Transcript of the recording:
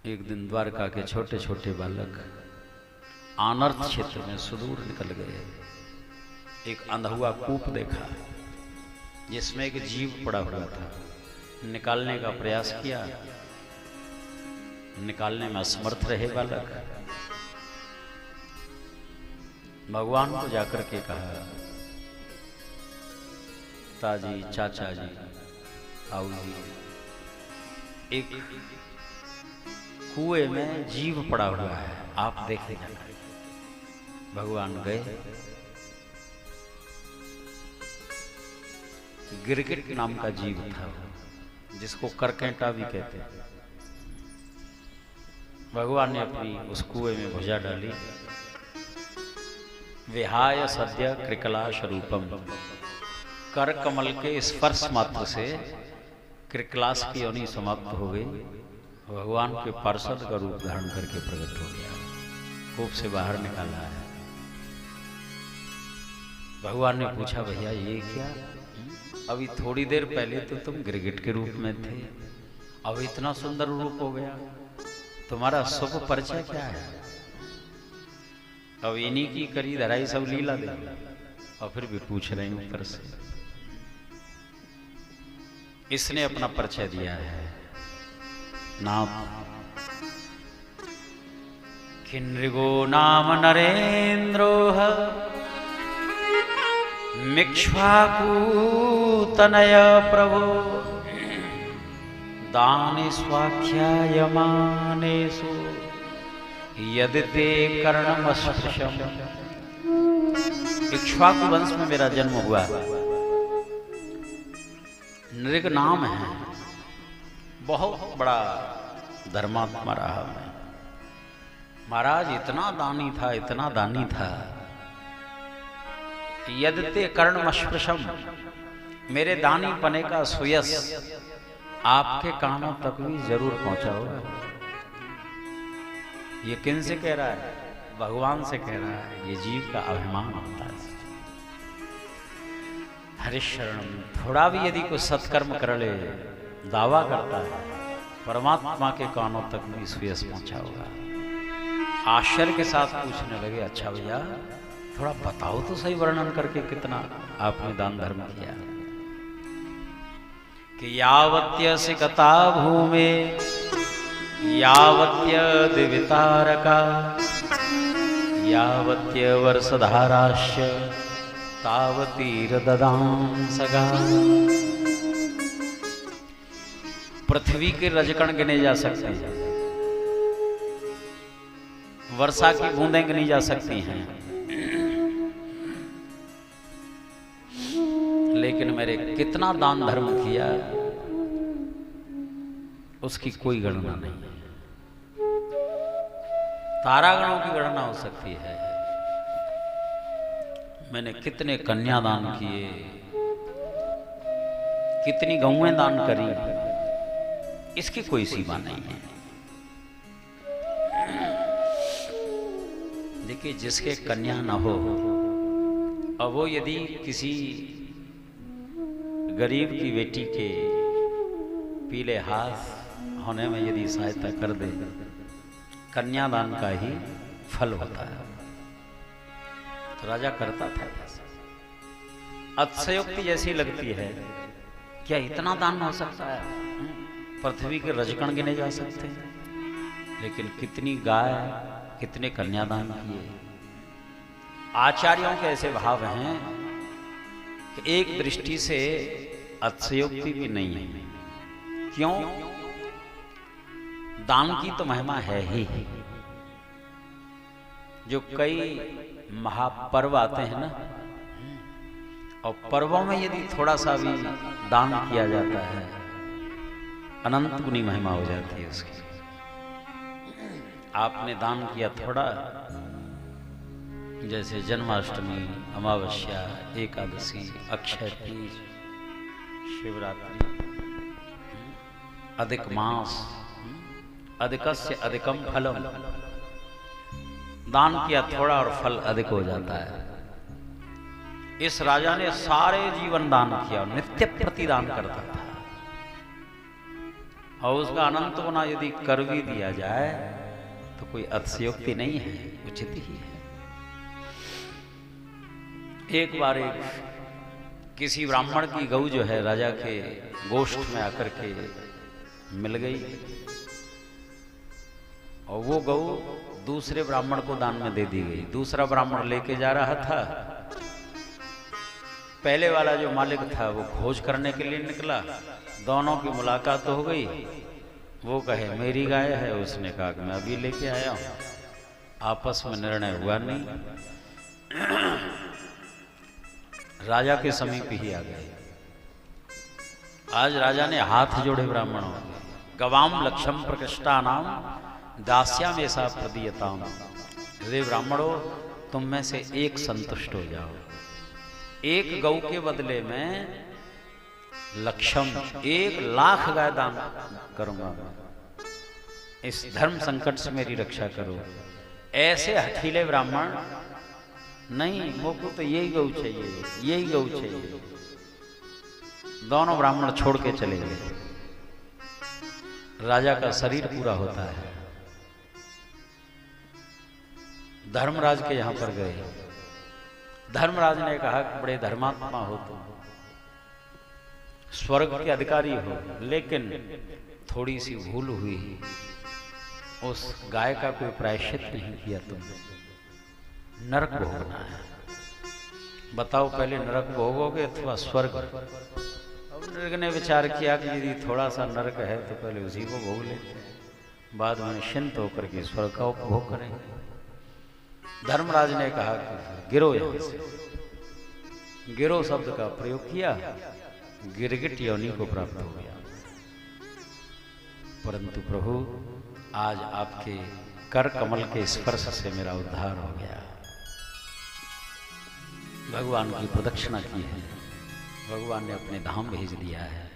एक दिन द्वारका के छोटे छोटे बालक अनर्थ क्षेत्र में सुदूर निकल गए। एक अंधा कूप देखा जिसमें एक जीव पड़ा हुआ था। निकालने का प्रयास किया, निकालने में असमर्थ रहे बालक। भगवान को जाकर के कहा, ताजी, चाचा जी, आओ जी, एक कुएं में जीव पड़ा हुआ है, आप देख लीजिए। भगवान गए। गिरगिट नाम का जीव था, जिसको करकेंटा भी कहते हैं। भगवान ने अपनी उस कुएं में भुजा डाली। विहाय सद्य कृकलाश रूपम, कर कमल के स्पर्श मात्र से कृकलाश की योनि समाप्त हो गई। भगवान के पार्षद का रूप धारण करके प्रकट हो गया, कूप से बाहर निकाला है। भगवान ने पूछा, भैया ये क्या? अभी थोड़ी देर पहले तो तुम गिरगिट के रूप में थे, अब इतना सुंदर रूप हो गया, तुम्हारा शुभ परिचय क्या है? अब इन्हीं की करी धराई सब लीला दे, और फिर भी पूछ रहे हैं ऊपर से। इसने अपना परिचय दिया है, नाम किन्नृगो नाम नरेन्द्रोह मिक्ष्वाकूतनय प्रभो दाने स्वाख्यायमानेषु यदि ते कर्णमस्पृशम्। इक्ष्वाकु वंश में मेरा जन्म हुआ। नृग नाम है, बहुत बड़ा धर्मात्मा रहा मैं। महाराज इतना दानी था, इतना दानी था। यदते कर्णमस्पृशम, मेरे दानी पने का सुयस आपके कानों तक भी जरूर पहुंचा होगा। ये किन से कह रहा है? भगवान से कह रहा है। ये जीव का अभिमान होता है। हरिशरणम, थोड़ा भी यदि कोई सत्कर्म कर ले, दावा करता है, परमात्मा के कानों तक भी सुयस पहुंचा होगा। आश्चर्य के साथ पूछने लगे, अच्छा भैया थोड़ा बताओ तो सही, वर्णन करके कितना आपने दान धर्म किया। कि यावत्य सिकता भूमे यावत्य दिवितारका यावत्य वर्षधाराश्च तावतीर ददांसगा। पृथ्वी के रजकण गिने जा सकते हैं, वर्षा की बूंदें गिनी जा सकती हैं, लेकिन मेरे कितना दान धर्म किया उसकी कोई गणना नहीं है। तारागणों की गणना हो सकती है। मैंने कितने कन्यादान किए, कितनी गौएं दान करी, इसकी कोई सीमा नहीं है। देखिए, जिसके कन्या न हो, अब वो यदि किसी गरीब की बेटी के पीले हाथ होने में यदि सहायता कर दे, कन्यादान का ही फल होता है। तो राजा करता था। अतिशयोक्ति जैसी लगती है, क्या इतना दान हो सकता है? पृथ्वी के रजकण गिने जा सकते हैं, लेकिन कितनी गाय, कितने कन्यादान किए। आचार्यों के ऐसे भाव हैं कि एक दृष्टि से अतिशयोक्ति भी नहीं है। क्यों? दान की तो महिमा है ही। जो कई महापर्व आते हैं ना, और पर्वों में यदि थोड़ा सा भी दान किया जाता है, अनंत गुनी महिमा हो जाती है उसकी। आपने दान किया थोड़ा, जैसे जन्माष्टमी, अमावस्या, एकादशी, अक्षय तीज, शिवरात्रि, अधिक मास, अधिकस्य अधिकम फलम। दान किया थोड़ा और फल अधिक हो जाता है। इस राजा ने सारे जीवन दान किया और नित्य प्रतिदान करता था। और उसका अनंत गुना यदि कर भी दिया जाए तो कोई अतिशयोक्ति नहीं है, उचित ही है। एक बार किसी ब्राह्मण की गऊ जो है राजा के गोष्ठ में आकर के मिल गई, और वो गऊ दूसरे ब्राह्मण को दान में दे दी गई। दूसरा ब्राह्मण लेके जा रहा था, पहले वाला जो मालिक था वो खोज करने के लिए निकला, दोनों की मुलाकात हो गई। वो कहे मेरी गाय है, उसने कहा कि मैं अभी लेके आया हूं। आपस में निर्णय हुआ नहीं, राजा के समीप ही आ गए। आज राजा ने हाथ जोड़े ब्राह्मणों के, गवाम लक्ष्यम प्रकृष्टा नाम दास्याम ऐसा प्रदीयताम। रे ब्राह्मणों, तुम में से एक संतुष्ट हो जाओ, एक गौ के बदले में लक्ष्यम 1,00,000 गाय दान करूंगा। इस धर्म संकट से मेरी रक्षा करो। ऐसे हठीले ब्राह्मण नहीं, मुझको तो यही गौ चाहिए, यही गौ चाहिए। दोनों ब्राह्मण छोड़ के चले गए। राजा का शरीर पूरा होता है। धर्मराज के यहां पर गए। धर्मराज ने कहा कि बड़े धर्मात्मा हो तुम, स्वर्ग के अधिकारी हो, लेकिन थोड़ी सी भूल हुई, उस गाय का कोई प्रायश्चित नहीं किया तुमने, नरक भोगना है। बताओ पहले नरक भोगोगे अथवा स्वर्ग? अब नरक ने विचार किया कि यदि थोड़ा सा नरक है तो पहले उसी को भोग लेते हैं, बाद में निश्चिंत होकर के स्वर्ग का उपभोग करेंगे। धर्मराज ने कहा कि गिरो यहां से। गिरो शब्द का प्रयोग किया, गिरगिट योनि को प्राप्त हो गया। परंतु प्रभु, आज आपके कर कमल के स्पर्श से मेरा उद्धार हो गया। भगवान की प्रदक्षिणा की है, भगवान ने अपने धाम भेज दिया है।